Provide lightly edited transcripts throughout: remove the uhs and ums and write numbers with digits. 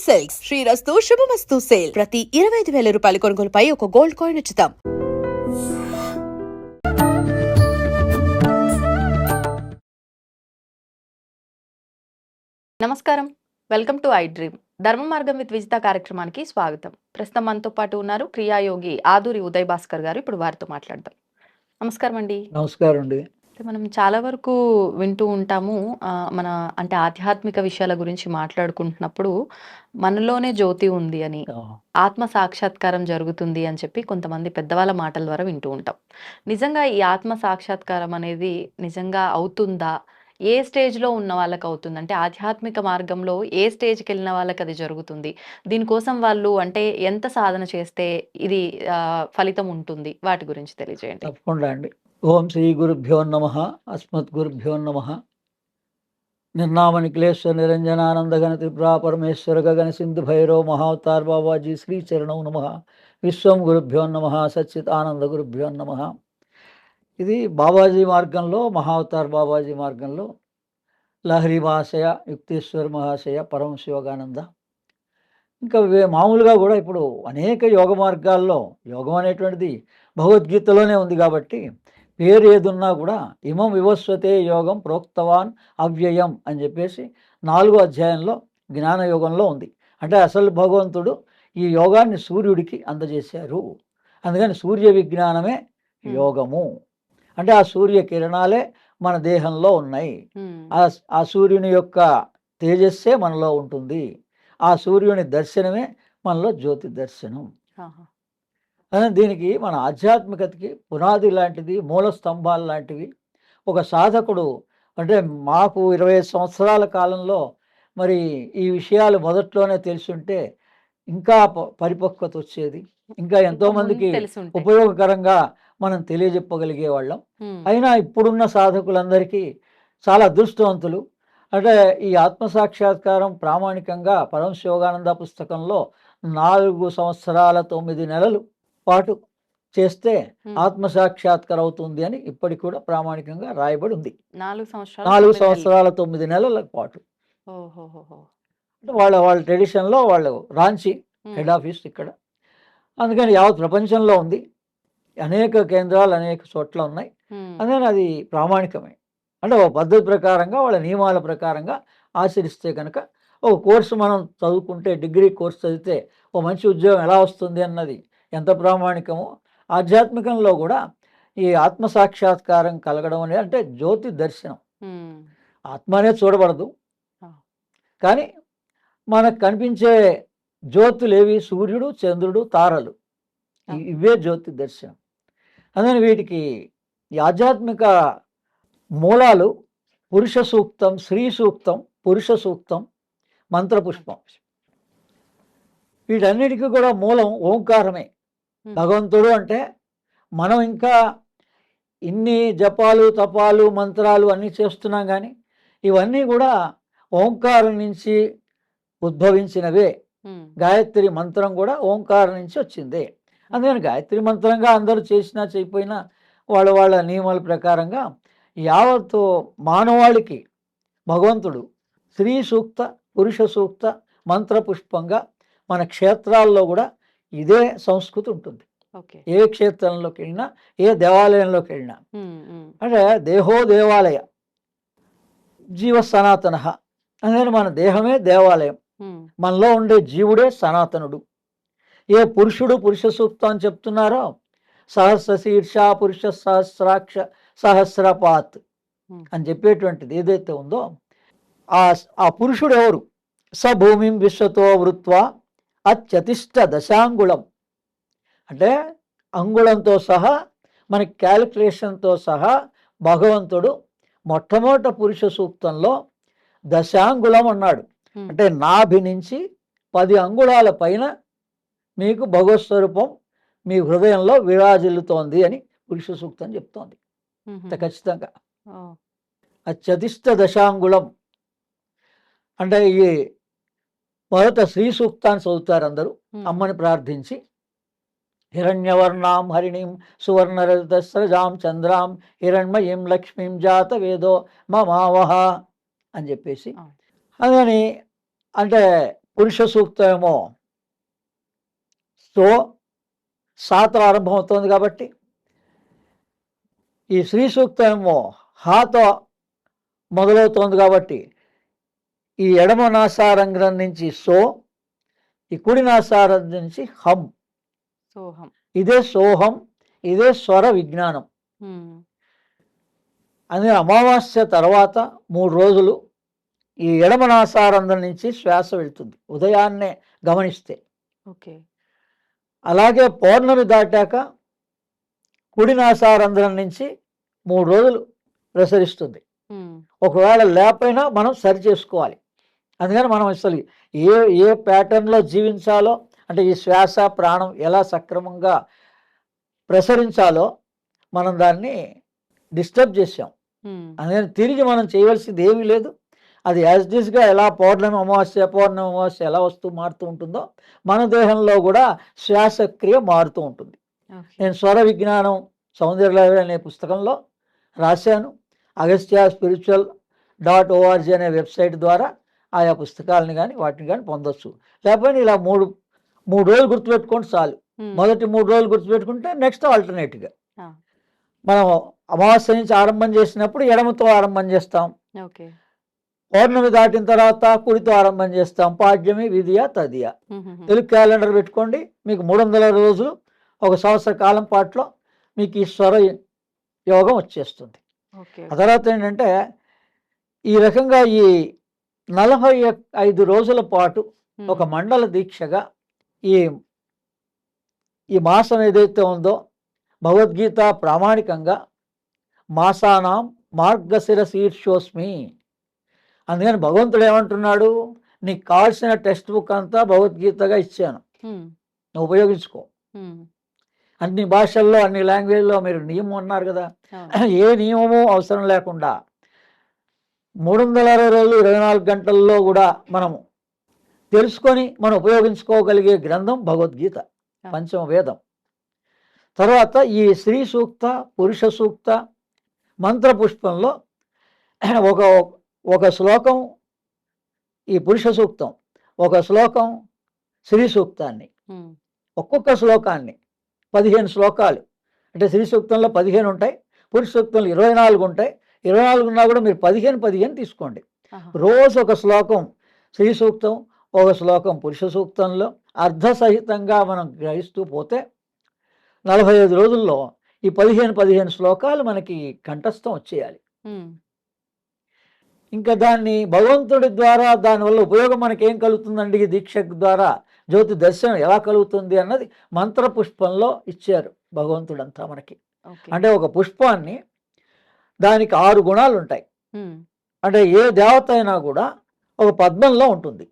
Silks శ్రీరస్తు శుభమస్తు sale ప్రతి 25,000 రూపాయల కొనుగోలుపై ఒక గోల్డ్ కాయిన్ ఉచితం. నమస్కారం, వెల్కమ్ టు ఐ డ్రీమ్. ధర్మ మార్గం విత్ విజిత కార్యక్రమానికి స్వాగతం. ప్రస్తుతం మనతో పాటు ఉన్నారు క్రియాయోగి ఆదూరి ఉదయ్ భాస్కర్ గారు. ఇప్పుడు వారితో మాట్లాడదాం. నమస్కారం అండి. నమస్కారం అండి. మనం చాలా వరకు వింటూ ఉంటాము, మన అంటే ఆధ్యాత్మిక విషయాల గురించి మాట్లాడుకుంటున్నప్పుడు మనలోనే జ్యోతి ఉంది అని, ఆత్మ సాక్షాత్కారం జరుగుతుంది అని చెప్పి కొంతమంది పెద్దవాళ్ళ మాటల ద్వారా వింటూ ఉంటాం. నిజంగా ఈ ఆత్మ సాక్షాత్కారం అనేది నిజంగా అవుతుందా? ఏ స్టేజ్లో ఉన్న వాళ్ళకి అవుతుంది? అంటే ఆధ్యాత్మిక మార్గంలో ఏ స్టేజ్కి వెళ్ళిన వాళ్ళకి అది జరుగుతుంది? దీనికోసం వాళ్ళు అంటే ఎంత సాధన చేస్తే ఇది ఫలితం ఉంటుంది? వాటి గురించి తెలియజేయండి. తప్పకుండా అండి. ఓం శ్రీ గురుభ్యో నమః. అస్మత్ గురుభ్యో నమః. నిర్నామ నిఖిలేశ్వర నిరంజనానంద గణ త్రిపురా పరమేశ్వర గగన సింధు భైరవ మహావతార్ బాబాజీ శ్రీ చరణం నమః. విశ్వం గురుభ్యో నమః. సచ్చిత్ ఆనంద గురుభ్యో నమః. ఇది బాబాజీ మార్గంలో, మహావతార్ బాబాజీ మార్గంలో లహరి మహాశయ, యుక్తేశ్వర్ మహాశయ, పరమ శివగానంద, ఇంకా మామూలుగా కూడా ఇప్పుడు అనేక యోగ మార్గాల్లో యోగం అనేటువంటిది భగవద్గీతలోనే ఉంది కాబట్టి పేరు ఏదున్నా కూడా ఇమం వివస్వతే యోగం ప్రోక్తవాన్ అవ్యయం అని చెప్పేసి 4వ అధ్యాయంలో జ్ఞానయోగంలో ఉంది. అంటే అసలు భగవంతుడు ఈ యోగాన్ని సూర్యుడికి అందజేశారు. అందుకని సూర్య విజ్ఞానమే యోగము. అంటే ఆ సూర్య కిరణాలే మన దేహంలో ఉన్నాయి. ఆ సూర్యుని యొక్క తేజస్సే మనలో ఉంటుంది. ఆ సూర్యుని దర్శనమే మనలో జ్యోతి దర్శనం. దీనికి మన ఆధ్యాత్మికతకి పునాది లాంటిది, మూల స్తంభాలు లాంటివి. ఒక సాధకుడు అంటే మాకు 25 సంవత్సరాల కాలంలో మరి ఈ విషయాలు మొదట్లోనే తెలుసుంటే ఇంకా పరిపక్వత వచ్చేది, ఇంకా ఎంతోమందికి ఉపయోగకరంగా మనం తెలియజెప్పగలిగే వాళ్ళం. అయినా ఇప్పుడున్న సాధకులందరికీ చాలా అదృష్టవంతులు. అంటే ఈ ఆత్మసాక్షాత్కారం ప్రామాణికంగా పరమశివగానంద పుస్తకంలో 4 సంవత్సరాల 9 నెలలు పాటు చేస్తే ఆత్మసాక్షాత్కారం అవుతుంది అని ఇప్పటికి కూడా ప్రామాణికంగా రాయబడి ఉంది. 4 సంవత్సరాల 9 నెలల పాటు. వాళ్ళ ట్రెడిషన్లో వాళ్ళు రాంచీ హెడ్ ఆఫీస్ ఇక్కడ. అందుకని యావత్ ప్రపంచంలో ఉంది, అనేక కేంద్రాలు అనేక చోట్ల ఉన్నాయి. అందుకని అది ప్రామాణికమే. అంటే ఒక పద్ధతి ప్రకారంగా, వాళ్ళ నియమాల ప్రకారంగా ఆచరిస్తే కనుక ఒక కోర్సు మనం చదువుకుంటే, డిగ్రీ కోర్సు చదివితే ఓ మంచి ఉద్యోగం ఎలా వస్తుంది అన్నది ఎంత ప్రామాణికమో, ఆధ్యాత్మికంలో కూడా ఈ ఆత్మసాక్షాత్కారం కలగడం అనేది అంటే జ్యోతి దర్శనం. ఆత్మ అనేది చూడబడదు, కానీ మనకు కనిపించే జ్యోతులేవి? సూర్యుడు, చంద్రుడు, తారలు, ఇవే జ్యోతి దర్శనం. అందుకని వీటికి ఈ ఆధ్యాత్మిక మూలాలు పురుష సూక్తం, శ్రీ సూక్తం, పురుష సూక్తం, మంత్రపుష్పం. వీటన్నిటికీ కూడా మూలం ఓంకారమే. భగవంతుడు అంటే మనం ఇంకా ఇన్ని జపాలు, తపాలు, మంత్రాలు అన్నీ చేస్తున్నాం, కానీ ఇవన్నీ కూడా ఓంకారం నుంచి ఉద్భవించినవే. గాయత్రి మంత్రం కూడా ఓంకారం నుంచి వచ్చిందే. అందుకని గాయత్రి మంత్రంగా అందరూ చేసినా చేయకపోయినా వాళ్ళ నియమాల ప్రకారంగా యావత్తు మానవాళికి భగవంతుడు శ్రీ సూక్త, పురుష సూక్త, మంత్రపుష్పంగా మన క్షేత్రాల్లో కూడా ఇదే సంస్కృతి ఉంటుంది. ఏ క్షేత్రంలోకి వెళ్ళినా, ఏ దేవాలయంలోకి వెళ్ళినా, అంటే దేహో దేవాలయ జీవ సనాతన. అందుకని మన దేహమే దేవాలయం, మనలో ఉండే జీవుడే సనాతనుడు. ఏ పురుషుడు పురుష సూక్తం అని చెప్తున్నారో, సహస్ర శీర్ష పురుష సహస్రాక్ష సహస్రపాత్ అని చెప్పేటువంటిది ఏదైతే ఉందో, ఆ పురుషుడు ఎవరు? స భూమిం విశ్వతో వృత్వా అత్యతిష్ట దశాంగుళం. అంటే అంగుళంతో సహా, మనకి క్యాలిక్యులేషన్తో సహా భగవంతుడు మొట్టమొదట పురుష సూక్తంలో దశాంగుళం అన్నాడు. అంటే నాభి నుంచి 10 అంగుళాల పైన మీకు భగవత్ స్వరూపం మీ హృదయంలో విరాజిల్లుతోంది అని పురుష సూక్తం చెప్తోంది. ఖచ్చితంగా అత్యధిష్ట దశాంగుళం. అంటే ఈ మొదట శ్రీ సూక్తాన్ని చదువుతారు అందరూ అమ్మని ప్రార్థించి. హిరణ్యవర్ణాం హరిణీం సువర్ణరజతస్రజాం చంద్రాం హిరణ్మయీం లక్ష్మీం జాత వేదో మమావహ అని చెప్పేసి. అందుకని అంటే పురుష సూక్తం ఏమో సో సాతో ఆరంభం అవుతుంది కాబట్టి, ఈ శ్రీ సూక్తం ఏమో హాతో మొదలవుతోంది కాబట్టి, ఈ ఎడమ నాసారంధ్రం నుంచి సో, ఈ కుడి నాసారంధ్రం నుంచి హం. సోహం. ఇదే సోహం, ఇదే స్వర విజ్ఞానం. అదే అమావాస్య తర్వాత 3 రోజులు ఈ ఎడమ నాసారంధ్రం నుంచి శ్వాస వెళ్తుంది ఉదయాన్నే గమనిస్తే. ఓకే. అలాగే పౌర్ణమి దాటాక కుడి నాసారంధ్రం నుంచి 3 రోజులు ప్రసరిస్తుంది. ఒకవేళ లేకపోయినా మనం సరి చేసుకోవాలి. అందుకని మనం అసలు ఏ ఏ ప్యాటర్న్లో జీవించాలో, అంటే ఈ శ్వాస ప్రాణం ఎలా సక్రమంగా ప్రసరించాలో మనం దాన్ని డిస్టర్బ్ చేసాం. అందుకని తిరిగి మనం చేయవలసింది ఏమీ లేదు. అది యాజ్ దిస్గా ఎలా పౌర్ణమి అమావాస్య ఎలా వస్తూ మారుతూ ఉంటుందో మన దేహంలో కూడా శ్వాసక్రియ మారుతూ ఉంటుంది. నేను స్వర విజ్ఞానం సౌందర్యలహరి అనే పుస్తకంలో రాశాను. agastyaspiritual.org అనే వెబ్సైట్ ద్వారా ఆయా పుస్తకాలని కానీ వాటిని కానీ పొందొచ్చు. లేకపోతే ఇలా మూడు రోజులు గుర్తుపెట్టుకోండి చాలు. మొదటి 3 రోజులు గుర్తుపెట్టుకుంటే నెక్స్ట్ ఆల్టర్నేట్గా మనం అమావాస్య నుంచి ఆరంభం చేసినప్పుడు ఎడమతో ఆరంభం చేస్తాం. పౌర్ణమి దాటిన తర్వాత కుడితో ఆరంభం చేస్తాం. పాడ్యమి విధియ తదియ. తెలుగు క్యాలెండర్ పెట్టుకోండి. మీకు 300 రోజులు, 1 సంవత్సర కాలం పాటులో మీకు ఈ స్వర యోగం వచ్చేస్తుంది. ఆ తర్వాత ఏంటంటే ఈ రకంగా ఈ 45 రోజుల పాటు ఒక మండల దీక్షగా ఈ మాసం ఏదైతే ఉందో భగవద్గీత ప్రామాణికంగా మాసానాం మార్గశిర శీర్షోస్మి. అందుకని భగవంతుడు ఏమంటున్నాడు, నీకు కావాల్సిన టెక్స్ట్ బుక్ అంతా భగవద్గీతగా ఇచ్చాను, నువ్వు ఉపయోగించుకో. అన్ని భాషల్లో అన్ని లాంగ్వేజ్లో మీరు నియమం అన్నారు కదా, ఏ నియమము అవసరం లేకుండా 360 రోజులు 24 గంటల్లో కూడా మనము తెలుసుకొని మనం ఉపయోగించుకోగలిగే గ్రంథం భగవద్గీత, పంచమ వేదం. తర్వాత ఈ శ్రీ సూక్త, పురుష సూక్త మంత్ర పుష్పంలో ఒక శ్లోకం ఈ పురుష సూక్తం, ఒక శ్లోకం శ్రీ సూక్తాన్ని, ఒక్కొక్క శ్లోకాన్ని 15 శ్లోకాలు. అంటే శ్రీ సూక్తంలో 15 ఉంటాయి, పురుష సూక్తంలో 24 ఉంటాయి. 24 ఉన్నా కూడా మీరు 15 తీసుకోండి. రోజు ఒక శ్లోకం శ్రీ సూక్తం, ఒక శ్లోకం పురుష సూక్తంలో అర్ధసహితంగా మనం గ్రహిస్తూ పోతే 45 రోజుల్లో ఈ 15 శ్లోకాలు మనకి కంఠస్థం వచ్చేయాలి. ఇంకా దాన్ని భగవంతుడి ద్వారా దానివల్ల ఉపయోగం మనకేం కలుగుతుందండి, ఈ దీక్ష ద్వారా జ్యోతి దర్శనం ఎలా కలుగుతుంది అన్నది మంత్ర పుష్పంలో ఇచ్చారు భగవంతుడంతా మనకి. అంటే ఒక పుష్పాన్ని దానికి 6 గుణాలు ఉంటాయి. అంటే ఏ దేవత అయినా కూడా ఒక పద్మంలో ఉంటుంది.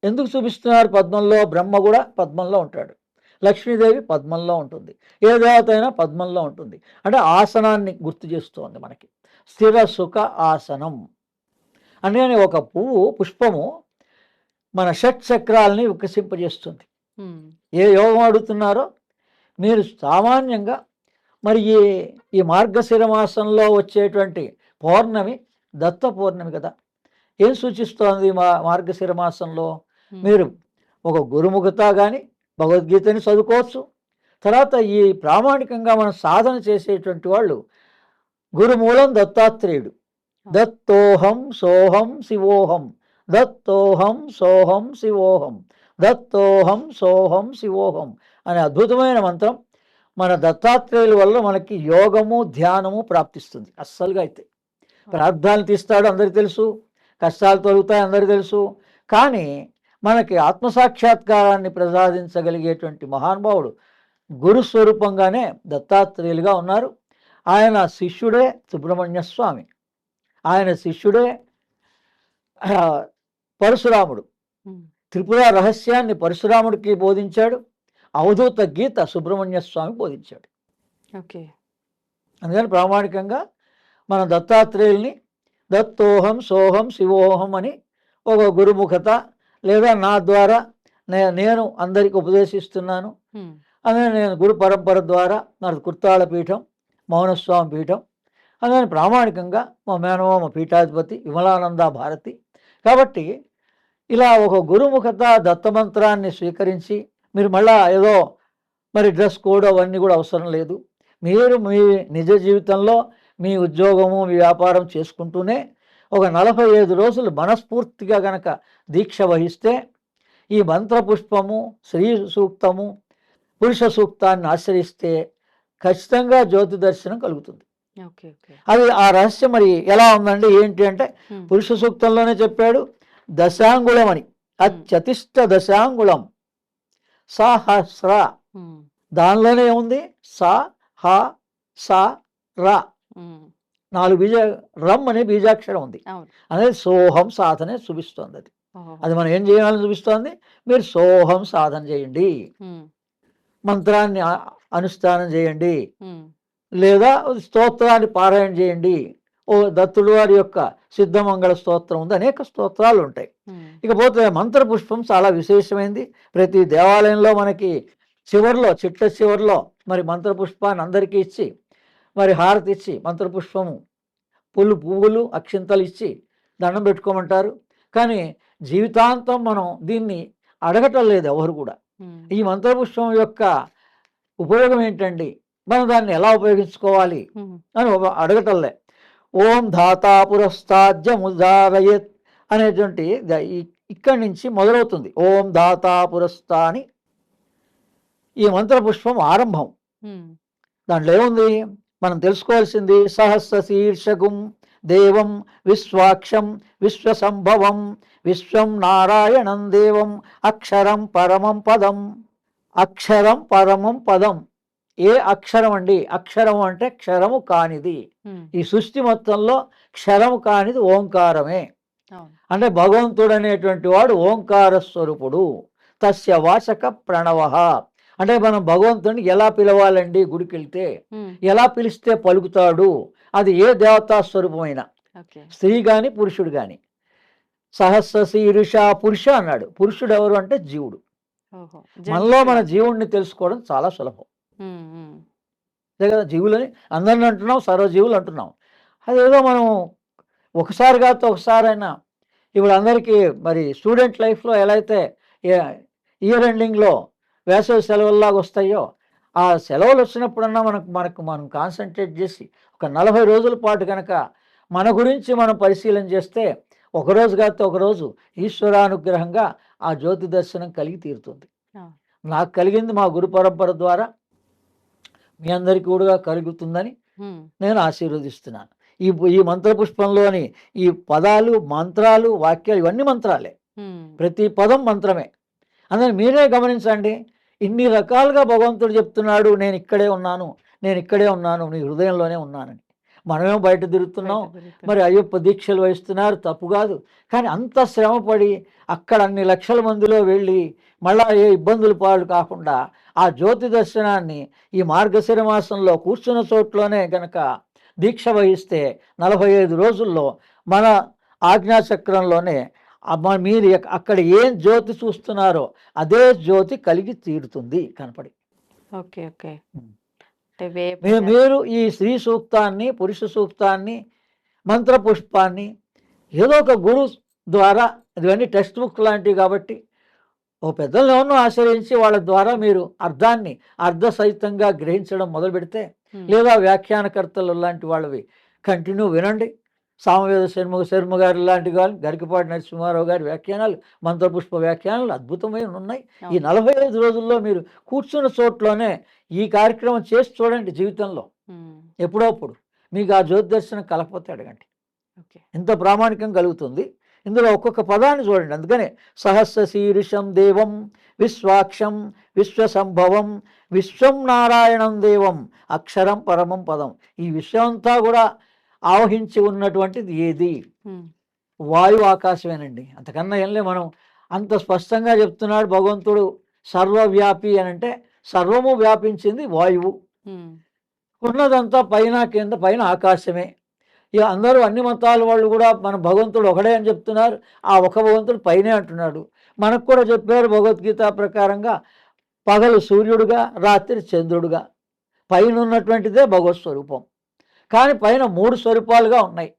ఎందుకు చూపిస్తున్నారు పద్మంలో? బ్రహ్మ కూడా పద్మంలో ఉంటాడు, లక్ష్మీదేవి పద్మంలో ఉంటుంది, ఏ దేవత అయినా పద్మంలో ఉంటుంది. అంటే ఆసనాన్ని గుర్తు చేస్తోంది మనకి. స్థిర సుఖ ఆసనం. అందుకని ఒక పుష్పము మన షట్ చక్రాలని వికసింపజేస్తుంది. ఏ యోగం అడుగుతున్నారో మీరు సామాన్యంగా మరి ఈ మార్గశిర మాసంలో వచ్చేటువంటి పౌర్ణమి దత్త పౌర్ణమి కదా. ఏం సూచిస్తోంది మార్గశిర మాసంలో? మీరు ఒక గురుముఖత కానీ భగవద్గీతని చదువుకోవచ్చు. తర్వాత ఈ ప్రామాణికంగా మనం సాధన చేసేటువంటి వాళ్ళు గురుమూలం దత్తాత్రేయుడు. దత్తోహం సోహం శివోహం, దత్తోహం సోహం శివోహం, దత్తోహం సోహం శివోహం అనే అద్భుతమైన మంత్రం మన దత్తాత్రేయుల వల్ల మనకి యోగము ధ్యానము ప్రాప్తిస్తుంది. అస్సలుగా అయితే ప్రార్థనలు తీస్తాడు అందరికీ తెలుసు, కష్టాలు తొలుగుతాయి అందరికీ తెలుసు. కానీ మనకి ఆత్మసాక్షాత్కారాన్ని ప్రసాదించగలిగేటువంటి మహానుభావుడు గురుస్వరూపంగానే దత్తాత్రేయులుగా ఉన్నారు. ఆయన శిష్యుడే సుబ్రహ్మణ్య స్వామి, ఆయన శిష్యుడే పరశురాముడు. త్రిపుర రహస్యాన్ని పరశురాముడికి బోధించాడు, అవధూత గీత సుబ్రహ్మణ్య స్వామి బోధించాడు. అందుకని ప్రామాణికంగా మన దత్తాత్రేయుల్ని దత్తోహం సోహం శివోహం అని ఒక గురుముఖత లేదా నా ద్వారా నేను అందరికి ఉపదేశిస్తున్నాను. అందుకని నేను గురు పరంపర ద్వారా నా కుర్తాళ పీఠం, మౌనస్వామి పీఠం, అందుకని ప్రామాణికంగా మా మేనమామ పీఠాధిపతి విమలానంద భారతి. కాబట్టి ఇలా ఒక గురుముఖత దత్తమంత్రాన్ని స్వీకరించి మీరు మళ్ళా ఏదో మరి డ్రెస్ కోడ్ అవన్నీ కూడా అవసరం లేదు. మీరు మీ నిజ జీవితంలో మీ ఉద్యోగము మీ వ్యాపారం చేసుకుంటూనే ఒక 45 రోజులు మనస్ఫూర్తిగా గనక దీక్ష వహిస్తే ఈ మంత్రపుష్పము, శ్రీ సూక్తము, పురుష సూక్తాన్ని ఆశ్రయిస్తే ఖచ్చితంగా జ్యోతి దర్శనం కలుగుతుంది. ఓకే. ఓకే. అది ఆ రహస్యం మరి ఎలా ఉందండి ఏంటి అంటే పురుష సూక్తంలోనే చెప్పాడు దశాంగుళం అని. అత్యతిష్ట దశాంగుళం సహస్ర, దానిలోనే ఉంది స హ స ర, 4 బీజ రమ్ అనే బీజాక్షరం ఉంది. అనేది సోహం సాధనే చూపిస్తోంది. అది మనం ఏం చేయాలని చూపిస్తోంది. మీరు సోహం సాధన చేయండి, మంత్రాన్ని అనుష్ఠానం చేయండి, లేదా స్తోత్రాన్ని పారాయణ చేయండి. ఓ దత్తుడు వారి యొక్క సిద్ధమంగళ స్తోత్రం ఉంది, అనేక స్తోత్రాలు ఉంటాయి. ఇకపోతే మంత్రపుష్పం చాలా విశేషమైంది. ప్రతి దేవాలయంలో మనకి చివర్లో చివర్లో మరి మంత్రపుష్పాన్ని అందరికీ ఇచ్చి మరి హారతి ఇచ్చి మంత్రపుష్పము పువ్వులు అక్షింతలు ఇచ్చి దండం పెట్టుకోమంటారు. కానీ జీవితాంతం మనం దీన్ని అడగటం లేదు ఎవరు కూడా. ఈ మంత్రపుష్పం యొక్క ఉపయోగం ఏంటండి, మనం దాన్ని ఎలా ఉపయోగించుకోవాలి అని అడగటంలే. ఓం ధాతా పురస్తాద్యముదారయత్ అనేటువంటి ఇక్కడి నుంచి మొదలవుతుంది. ఓం ధాతా పురస్తా అని ఈ మంత్రపుష్పం ఆరంభం. దాంట్లో ఏముంది మనం తెలుసుకోవాల్సింది. సహస్ర శీర్షగుం దేవం విశ్వాక్షం విశ్వసంభవం విశ్వం నారాయణం దేవం అక్షరం పరమం పదం. అక్షరం పరమం పదం. ఏ అక్షరం అండి? అక్షరం అంటే క్షరము కానిది. ఈ సృష్టి మొత్తంలో క్షరము కానిది ఓంకారమే. అంటే భగవంతుడు అనేటువంటి వాడు ఓంకార స్వరూపుడు. తస్య వాచక ప్రణవ. అంటే మనం భగవంతుడిని ఎలా పిలవాలండి? గుడికి వెళ్తే ఎలా పిలిస్తే పలుకుతాడు? అది ఏ దేవతా స్వరూపమైన స్త్రీ గాని పురుషుడు గాని. సహస్ర శీర్ష పురుష అన్నాడు. పురుషుడు ఎవరు అంటే జీవుడు. మనలో మన జీవుడిని తెలుసుకోవడం చాలా సులభం. అదే కదా, జీవులని అందరిని అంటున్నాం, సర్వజీవులు అంటున్నాం. అదేదో మనం ఒకసారి కాదు ఒకసారైనా ఇప్పుడు అందరికీ మరి స్టూడెంట్ లైఫ్లో ఎలా అయితే ఇయర్ ఎండింగ్లో వేసవి సెలవుల్లాగా వస్తాయో, ఆ సెలవులు వచ్చినప్పుడన్నా మనం కాన్సన్ట్రేట్ చేసి ఒక 40 రోజుల పాటు కనుక మన గురించి మనం పరిశీలన చేస్తే ఒకరోజు కాదు ఒకరోజు ఈశ్వరానుగ్రహంగా ఆ జ్యోతి దర్శనం కలిగి తీరుతుంది. నాకు కలిగింది మా గురు పరంపర ద్వారా, మీ అందరికీ కూడా కలుగుతుందని నేను ఆశీర్వదిస్తున్నాను. ఈ మంత్రపుష్పంలోని ఈ పదాలు, మంత్రాలు, వాక్యాలు ఇవన్నీ మంత్రాలే. ప్రతి పదం మంత్రమే. అందుకని మీరే గమనించండి, ఇన్ని రకాలుగా భగవంతుడు చెప్తున్నాడు, నేను ఇక్కడే ఉన్నాను, నేను ఇక్కడే ఉన్నాను, నీ హృదయంలోనే ఉన్నానని. మనమేమో బయట తిరుగుతున్నాం. మరి అయ్యప్ప దీక్షలు వహిస్తున్నారు, తప్పు కాదు. కానీ అంత శ్రమపడి అక్కడ అన్ని లక్షల మందిలో వెళ్ళి మళ్ళా ఏ ఇబ్బందులు పాలు కాకుండా ఆ జ్యోతి దర్శనాన్ని ఈ మార్గశిర మాసంలో కూర్చున్న చోట్లోనే గనక దీక్ష వహిస్తే 45 రోజుల్లో మన ఆజ్ఞాచక్రంలోనే మీరు అక్కడ ఏం జ్యోతి చూస్తున్నారో అదే జ్యోతి కలిగి తీరుతుంది కనపడి. ఓకే. ఓకే. మీరు ఈ శ్రీ సూక్తాన్ని, పురుష సూక్తాన్ని, మంత్రపుష్పాన్ని ఏదో ఒక గురు ద్వారా, ఇవన్నీ టెక్స్ట్ బుక్ లాంటివి కాబట్టి ఓ పెద్దలను ఆశ్రయించి వాళ్ళ ద్వారా మీరు అర్థాన్ని అర్ధసహితంగా గ్రహించడం మొదలు పెడితే, లేదా వ్యాఖ్యానకర్తలు లాంటి వాళ్ళవి కంటిన్యూ వినండి. సామవేద శర్మ గారి లాంటి గారు, గరికపాటి నరసింహారావు గారి వ్యాఖ్యానాలు, మంత్రపుష్ప వ్యాఖ్యానాలు అద్భుతమైన ఉన్నాయి. ఈ 45 రోజుల్లో మీరు కూర్చున్న చోట్లోనే ఈ కార్యక్రమం చేసి చూడండి. జీవితంలో ఎప్పుడప్పుడు మీకు ఆ జ్యోతి దర్శనం కలకపోతే అడగండి, ఎంత ప్రామాణికం కలుగుతుంది. ఇందులో ఒక్కొక్క పదాన్ని చూడండి. అందుకనే సహస్ర శీర్షం దేవం విశ్వాక్షం విశ్వసంభవం విశ్వం నారాయణం దేవం అక్షరం పరమం పదం. ఈ విశ్వమంతా కూడా ఆవహించి ఉన్నటువంటిది ఏది? వాయువు, ఆకాశమేనండి. అంతకన్నా ఏంలే. మనం అంత స్పష్టంగా చెప్తున్నాడు భగవంతుడు సర్వవ్యాపి అని. అంటే సర్వము వ్యాపించింది వాయువు, ఉన్నదంతా పైన కింద, పైన ఆకాశమే. ఇక అందరూ అన్ని మతాల వాళ్ళు కూడా మన భగవంతుడు ఒకడే అని చెప్తున్నారు. ఆ ఒక భగవంతుడు పైనే అంటున్నాడు. మనకు కూడా చెప్పారు భగవద్గీత ప్రకారంగా, పగలు సూర్యుడుగా, రాత్రి చంద్రుడుగా. పైన ఉన్నటువంటిదే భగవత్ స్వరూపం. కానీ పైన 3 స్వరూపాలుగా ఉన్నాయి.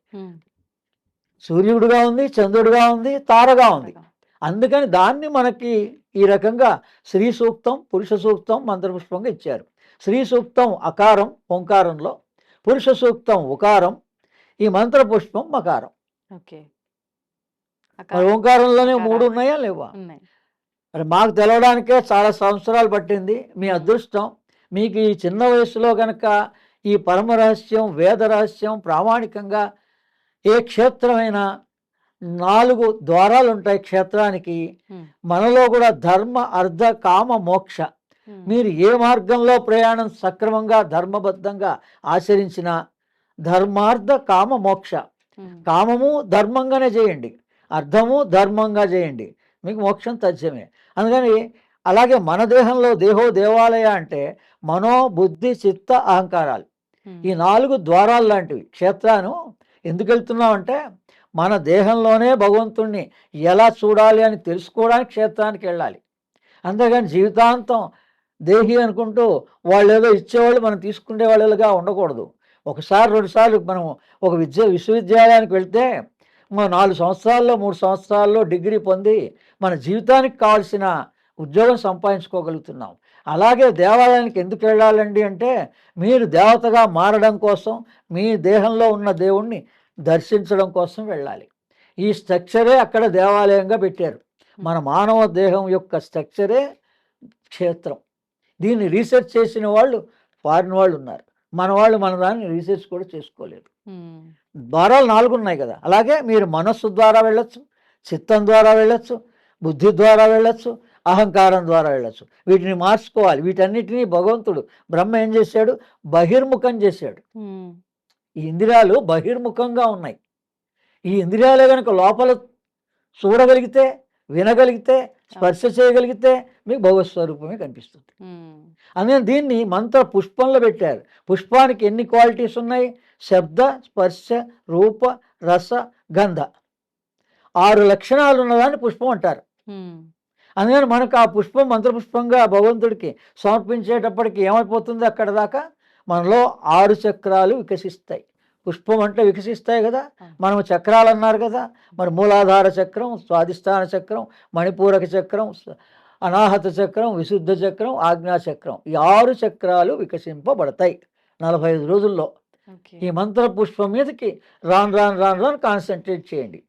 సూర్యుడుగా ఉంది, చంద్రుడుగా ఉంది, తారగా ఉంది. అందుకని దాన్ని మనకి ఈ రకంగా శ్రీ సూక్తం, పురుష సూక్తం మంత్రపుష్పంగా ఇచ్చారు. శ్రీ సూక్తం అకారం ఓంకారంలో, పురుష సూక్తం ఉకారం, ఈ మంత్రపుష్పం మకారం. ఓకే. మరి ఓంకారంలోనే 3 అకారాలు ఉన్నాయా లేవా? ఉన్నాయి. మరి మాకు తెలవడానికే చాలా సంవత్సరాలు పట్టింది. మీ అదృష్టం. మీకు ఈ చిన్న వయసులో కనుక ఈ పరమ రహస్యం, వేద రహస్యం ప్రామాణికంగా ఏ క్షేత్రమైనా 4 ద్వారాలు ఉంటాయి క్షేత్రానికి. ఉమ్, మనలో కూడా ధర్మ, అర్థ, కామ, మోక్ష. ఉమ్, మీరు ఏ మార్గంలో ప్రయాణం సక్రమంగా ధర్మబద్ధంగా ఆచరించినా ధర్మార్థ కామ మోక్ష. ఉమ్, కామము ధర్మంగానే చేయండి, అర్థము ధర్మంగా చేయండి, మీకు మోక్షం తథ్యమే. అందుకని అలాగే మన దేహంలో దేహో దేవాలయ అంటే మనో బుద్ధి చిత్త అహంకారాలు ఉమ్, ఈ 4 ద్వారాలు లాంటివి. క్షేత్రాను ఎందుకు వెళ్తున్నామంటే మన దేహంలోనే భగవంతుణ్ణి ఎలా చూడాలి అని తెలుసుకోవడానికి క్షేత్రానికి వెళ్ళాలి. అంతేగాని జీవితాంతం దేహి అనుకుంటూ వాళ్ళు ఏదో ఇచ్చేవాళ్ళు మనం తీసుకునే వాళ్ళుగా ఉండకూడదు. ఒకసారి 2 సార్లు మనం ఒక విశ్వవిద్యాలయానికి వెళ్తే మనం 4 సంవత్సరాల్లో 3 సంవత్సరాల్లో డిగ్రీ పొంది మన జీవితానికి కావాల్సిన ఉద్యోగం సంపాదించుకోగలుగుతున్నాం. అలాగే దేవాలయానికి ఎందుకు వెళ్ళాలండి అంటే మీరు దేవతగా మారడం కోసం, మీ దేహంలో ఉన్న దేవుణ్ణి దర్శించడం కోసం వెళ్ళాలి. ఈ స్ట్రక్చరే అక్కడ దేవాలయంగా పెట్టారు. మన మానవ దేహం యొక్క స్ట్రక్చరే క్షేత్రం. దీన్ని రీసెర్చ్ చేసిన వాళ్ళు ఫారిన్ వాళ్ళు ఉన్నారు. మన వాళ్ళు మన దాన్ని రీసెర్చ్ కూడా చేసుకోలేదు. ఉమ్, ద్వారాలు 4 ఉన్నాయి కదా. అలాగే మీరు మనస్సు ద్వారా వెళ్ళొచ్చు, చిత్తం ద్వారా వెళ్ళొచ్చు, బుద్ధి ద్వారా వెళ్ళొచ్చు, అహంకారం ద్వారా వెళ్ళొచ్చు. వీటిని మార్చుకోవాలి. వీటన్నిటినీ భగవంతుడు బ్రహ్మ ఏం చేశాడు? బహిర్ముఖం చేశాడు. ఉమ్, ఈ ఇంద్రియాలు బహిర్ముఖంగా ఉన్నాయి. ఈ ఇంద్రియాలే కనుక లోపల చూడగలిగితే, వినగలిగితే, స్పర్శ చేయగలిగితే మీకు భగవత్ స్వరూపమే కనిపిస్తుంది. ఉమ్, అందుకని దీన్ని మంత్ర పుష్పంలో పెట్టారు. పుష్పానికి ఎన్ని క్వాలిటీస్ ఉన్నాయి? శబ్ద, స్పర్శ, రూప, రస, గంధ 6 లక్షణాలు ఉన్నదాన్ని పుష్పం అంటారు. ఉమ్, అందుకని మనకు ఆ పుష్పం మంత్రపుష్పంగా భగవంతుడికి సమర్పించేటప్పటికి ఏమైపోతుంది? అక్కడ దాకా మనలో 6 చక్రాలు వికసిస్తాయి. పుష్పం అంటే వికసిస్తాయి కదా. మనం చక్రాలు అన్నారు కదా. మరి మూలాధార చక్రం, స్వాధిష్టాన చక్రం, మణిపూరక చక్రం, అనాహత చక్రం, విశుద్ధ చక్రం, ఆజ్ఞా చక్రం, ఈ 6 చక్రాలు వికసింపబడతాయి 45 రోజుల్లో. ఓకే. ఈ మంత్ర పుష్పం మీదకి రాను కాన్సన్ట్రేట్ చేయండి.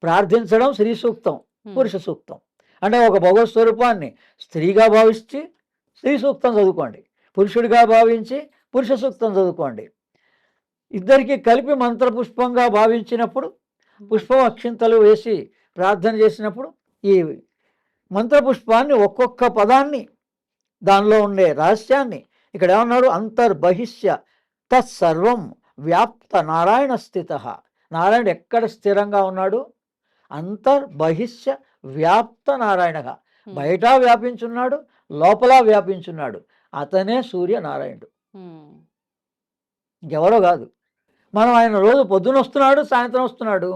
ప్రార్థించడం శ్రీ సూక్తం, పురుష సూక్తం. అంటే ఒక భగవత్ స్వరూపాన్ని స్త్రీగా భావించి స్త్రీ సూక్తం చదువుకోండి, పురుషుడిగా భావించి పురుష సూక్తం చదువుకోండి. ఇద్దరికి కలిపి మంత్రపుష్పంగా భావించినప్పుడు, పుష్పం అక్షింతలు వేసి ప్రార్థన చేసినప్పుడు ఈ మంత్రపుష్పాన్ని ఒక్కొక్క పదాన్ని, దానిలో ఉండే రహస్యాన్ని ఇక్కడ ఏమన్నాడు? అంతర్బహిష్య తత్సర్వం వ్యాప్త నారాయణ స్థిత. నారాయణుడు ఎక్కడ స్థిరంగా ఉన్నాడు? అంతర్బహిష్య వ్యాప్త నారాయణగా. బయట వ్యాపించున్నాడు, లోపల వ్యాపించున్నాడు. అతనే సూర్యనారాయణుడు, ఇంకెవరో కాదు. మనం ఆయన రోజు పొద్దున వస్తున్నాడు, సాయంత్రం వస్తున్నాడు,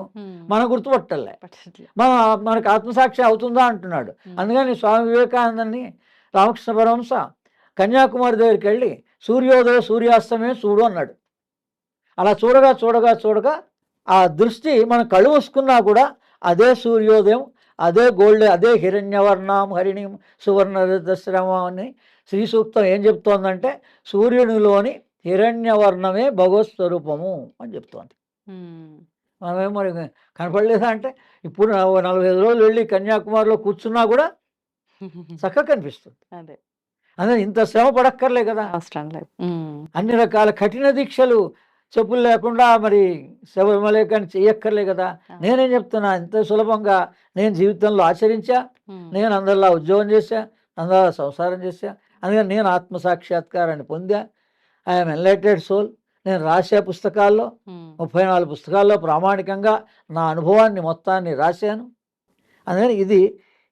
మనం గుర్తుపట్టలే. మనకు ఆత్మసాక్షి అవుతుందా అంటున్నాడు. అందుకని స్వామి వివేకానందని రామకృష్ణ పరమహంస కన్యాకుమారి దగ్గరికి వెళ్ళి సూర్యోదయ సూర్యాస్తమే చూడు అన్నాడు. అలా చూడగా చూడగా చూడగా ఆ దృష్టి మనం కళ్ళు మూసుకున్నా కూడా అదే సూర్యోదయం, అదే గోల్డ్, అదే హిరణ్యవర్ణం హరిణిం సువర్ణ దశ్రమం అని శ్రీ సూక్తం ఏం చెప్తోందంటే సూర్యునిలోని హిరణ్యవర్ణమే భగవత్ స్వరూపము అని చెప్తోంది. మనమేం మరి కనపడలేదా అంటే ఇప్పుడు 45 రోజులు వెళ్ళి కన్యాకుమారిలో కూర్చున్నా కూడా చక్కగా కనిపిస్తుంది. అదే అదే ఇంత శ్రమ పడక్కర్లే కదా. అవసరం లేదు. అన్ని రకాల కఠిన దీక్షలు చెప్పులు లేకుండా మరి శబరిమల కానీ చెయ్యక్కర్లే కదా. నేనేం చెప్తున్నా, ఇంత సులభంగా నేను జీవితంలో ఆచరించా, నేను అందరిలా ఉద్యోగం చేశా, అందరిలా సంసారం చేశా. అందుకని నేను ఆత్మసాక్షాత్కారాన్ని పొందా. I'm enlightened soul. నేను రాసే పుస్తకాల్లో 34 పుస్తకాల్లో ప్రామాణికంగా నా అనుభవాన్ని మొత్తాన్ని రాశాను. అందుకని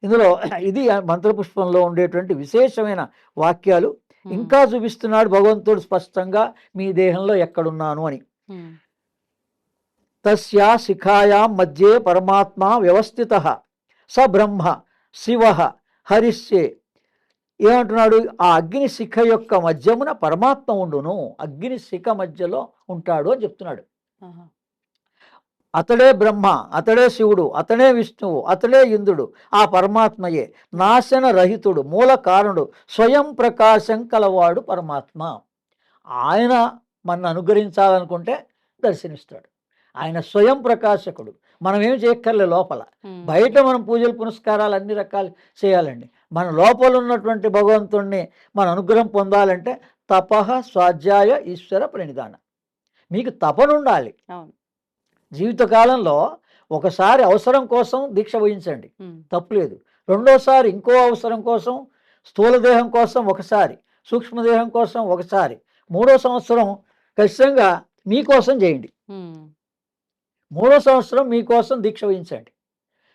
ఇందులో ఇది మంత్రపుష్పంలో ఉండేటువంటి విశేషమైన వాక్యాలు. ఇంకా చూపిస్తున్నాడు భగవంతుడు స్పష్టంగా మీ దేహంలో ఎక్కడున్నాను అని. తస్యా శిఖాయాం మధ్యే పరమాత్మ వ్యవస్థిత స బ్రహ్మ శివ హరిష్యే. ఏమంటున్నాడు? ఆ అగ్ని శిఖ యొక్క మధ్యమున పరమాత్మ ఉండును, అగ్ని శిఖ మధ్యలో ఉంటాడు అని చెప్తున్నాడు. అతడే బ్రహ్మ, అతడే శివుడు, అతడే విష్ణువు, అతడే ఇంద్రుడు, ఆ పరమాత్మయే నాశన రహితుడు, మూల కారణుడు, స్వయం ప్రకాశం కలవాడు పరమాత్మ. ఆయన మన అనుగ్రహించాలనుకుంటే దర్శనిస్తాడు. ఆయన స్వయం ప్రకాశకుడు. మనం ఏం చేయక్కర్లే లోపల. బయట మనం పూజలు పునస్కారాలు అన్ని రకాలు చేయాలండి. మన లోపల ఉన్నటువంటి భగవంతుణ్ణి మన అనుగ్రహం పొందాలంటే తపః స్వాధ్యాయ ఈశ్వర ప్రణిధాన. మీకు తపన ఉండాలి. జీవితకాలంలో ఒకసారి అవసరం కోసం దీక్ష వహించండి, తప్పులేదు. రెండోసారి ఇంకో అవసరం కోసం, స్థూలదేహం కోసం ఒకసారి, సూక్ష్మదేహం కోసం ఒకసారి, మూడో సంవత్సరం ఖచ్చితంగా మీకోసం చేయండి. మూడో సంవత్సరం మీకోసం దీక్ష వహించండి.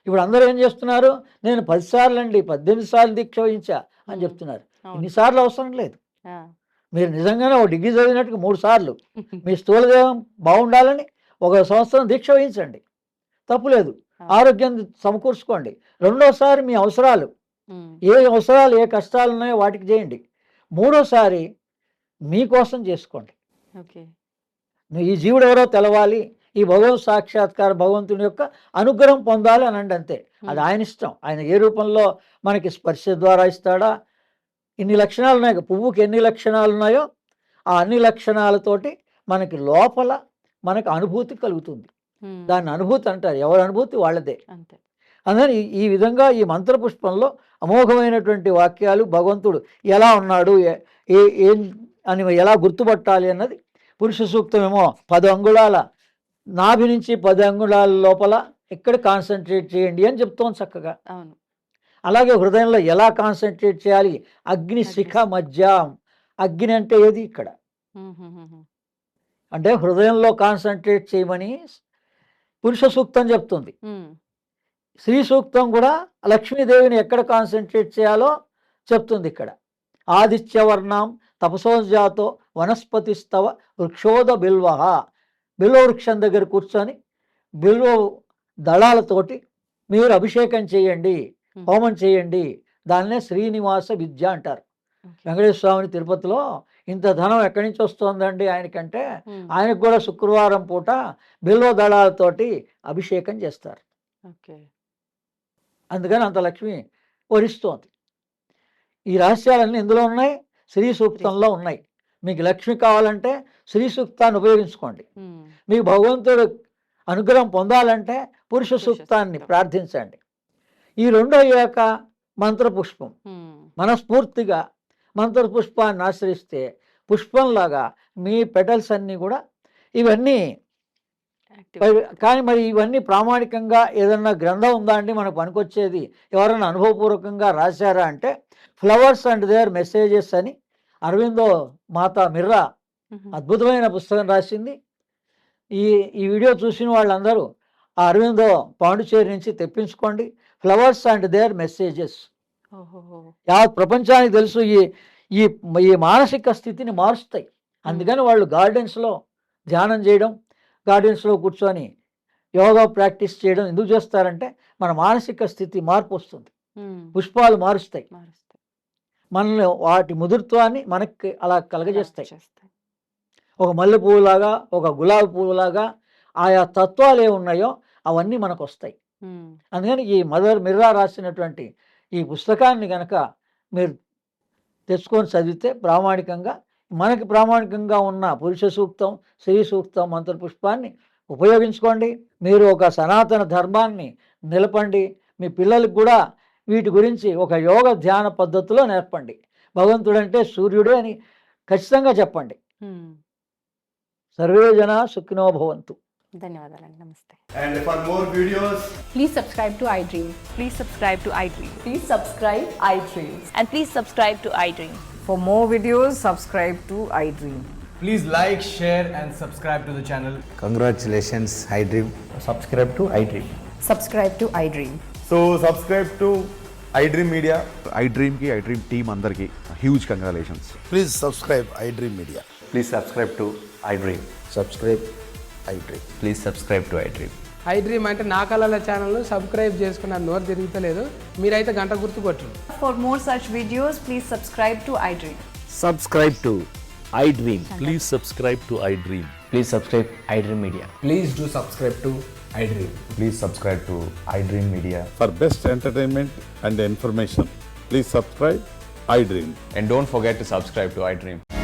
ఇప్పుడు అందరూ ఏం చేస్తున్నారు, నేను 10 సార్లు అండి 18 సార్లు దీక్ష వహించా అని చెప్తున్నారు. ఇన్నిసార్లు అవసరం లేదు. మీరు నిజంగానే ఒక డిగ్రీ చదివినట్టుగా 3 సార్లు మీ స్థూలదేహం బాగుండాలని 1 సంవత్సరం దీక్ష వహించండి, తప్పులేదు. ఆరోగ్యం సమకూర్చుకోండి. రెండోసారి మీ అవసరాలు, ఏ అవసరాలు ఏ కష్టాలు ఉన్నాయో వాటికి చేయండి. మూడోసారి మీకోసం చేసుకోండి. ఈ జీవుడు ఎవరో తెలవాలి, ఈ భగవత్ సాక్షాత్కార భగవంతుని యొక్క అనుగ్రహం పొందాలి అనండి, అంతే. అది ఆయన ఇష్టం. ఆయన ఏ రూపంలో మనకి స్పర్శ ద్వారా ఇస్తాడా, ఇన్ని లక్షణాలు ఉన్నాయి. పువ్వుకి ఎన్ని లక్షణాలు ఉన్నాయో ఆ అన్ని లక్షణాలతోటి మనకి లోపల మనకు అనుభూతి కలుగుతుంది. దాన్ని అనుభూతి అంటారు. ఎవరి అనుభూతి వాళ్ళదే. అందుకని ఈ విధంగా ఈ మంత్రపుష్పంలో అమోఘమైనటువంటి వాక్యాలు, భగవంతుడు ఎలా ఉన్నాడు, ఏం అని ఎలా గుర్తుపట్టాలి అన్నది. పురుష సూక్తమేమో 10 అంగుళాల నాభి నుంచి 10 అంగుళాల లోపల ఎక్కడ కాన్సన్ట్రేట్ చేయండి అని చెప్తోంది చక్కగా. అలాగే హృదయంలో ఎలా కాన్సన్ట్రేట్ చేయాలి, అగ్ని శిఖ మధ్య. అగ్ని అంటే ఏది ఇక్కడ అంటే హృదయంలో కాన్సన్ట్రేట్ చేయమని పురుష సూక్తం చెప్తుంది. స్త్రీ సూక్తం కూడా లక్ష్మీదేవిని ఎక్కడ కాన్సన్ట్రేట్ చేయాలో చెప్తుంది ఇక్కడ. ఆదిత్యవర్ణం తపసోజాతో వనస్పతిస్తవ వృక్షోద బిల్వ. బిల్వ వృక్షం దగ్గర కూర్చొని బిల్వ దళాలతోటి మీరు అభిషేకం చేయండి, హోమం చేయండి. దాన్నే శ్రీనివాస విద్య అంటారు. వెంకటేశ్వర స్వామిని తిరుపతిలో ఇంత ధనం ఎక్కడి నుంచి వస్తుందండి ఆయనకంటే, ఆయనకు కూడా శుక్రవారం పూట బిల్వ దళాలతోటి అభిషేకం చేస్తారు. అందుకని అంత లక్ష్మి వరిస్తోంది. ఈ రహస్యాలన్నీ ఇందులో ఉన్నాయి, శ్రీ సూక్తంలో ఉన్నాయి. మీకు లక్ష్మి కావాలంటే శ్రీ సూక్తాన్ని ఉపయోగించుకోండి. మీకు భగవంతుడు అనుగ్రహం పొందాలంటే పురుష సూక్తాన్ని ప్రార్థించండి. ఈ రెండో అయ్యాక మంత్రపుష్పం. మనస్ఫూర్తిగా మంత్రపుష్పాన్ని ఆశ్రయిస్తే పుష్పంలాగా మీ పెటల్స్ అన్నీ కూడా ఇవన్నీ. కానీ మరి ఇవన్నీ ప్రామాణికంగా ఏదన్నా గ్రంథం ఉందా అండి మనకు పనికొచ్చేది, ఎవరైనా అనుభవపూర్వకంగా రాశారా అంటే ఫ్లవర్స్ అండ్ దేర్ మెసేజెస్ అని అరవిందో మాతా మిర్రా అద్భుతమైన పుస్తకం రాసింది. ఈ వీడియో చూసిన వాళ్ళందరూ ఆ అరవిందో పాండిచేరి నుంచి తెప్పించుకోండి. Flowers and their messages. యావత్ ప్రపంచానికి తెలుసు ఈ మానసిక స్థితిని మారుస్తాయి. అందుకని వాళ్ళు గార్డెన్స్లో ధ్యానం చేయడం, గార్డెన్స్లో కూర్చొని యోగా ప్రాక్టీస్ చేయడం ఎందుకు చేస్తారంటే మన మానసిక స్థితి మార్పు వస్తుంది. పుష్పాలు మారుస్తాయి మనల్ని, వాటి ముదుర్త్వాన్ని మనకి అలా కలగజేస్తాయి. ఒక మల్లె పువ్వులాగా, ఒక గులాబీ పువ్వులాగా ఆయా తత్వాలు ఏమున్నాయో అవన్నీ మనకు వస్తాయి. అందుకని ఈ మదర్ మిర్రా రాసినటువంటి ఈ పుస్తకాన్ని కనుక మీరు తెచ్చుకొని చదివితే ప్రామాణికంగా మనకి ప్రామాణికంగా ఉన్న పురుష సూక్తం, స్త్రీ సూక్తం, మంత్రపుష్పాన్ని ఉపయోగించుకోండి. మీరు ఒక సనాతన ధర్మాన్ని నిలపండి. మీ పిల్లలకు కూడా వీటి గురించి ఒక యోగ ధ్యాన పద్ధతిలో నేర్పండి. భగవంతుడంటే సూర్యుడే అని ఖచ్చితంగా చెప్పండి. సర్వే జనా సుఖినో భవంతు. ధన్యవాదాలండి. నమస్తే. And for more videos, Please subscribe to iDream. Please subscribe to iDream. Please subscribe iDream. And please subscribe to iDream. For more videos, subscribe to iDream. please like, share and subscribe to the channel. Congratulations, iDream. Subscribe to iDream. Subscribe to iDream. So subscribe to iDream Media. iDream team andarki huge congratulations. Please subscribe iDream Media. Please subscribe to iDream. Subscribe iDream. Please subscribe to iDream. iDream అంటే నా కళల ఛానల్ను subscribe చేసుకున్న నోరు తిరుగుతలేదు, మీరైతే గంట గుర్తు కొట్టండి. For more such videos, please subscribe to iDream. Subscribe to iDream. Please subscribe to iDream. Please subscribe iDream Media. Please do subscribe to iDream. Please subscribe to iDream Media. For best entertainment and information, please subscribe iDream. And don't forget to subscribe to iDream.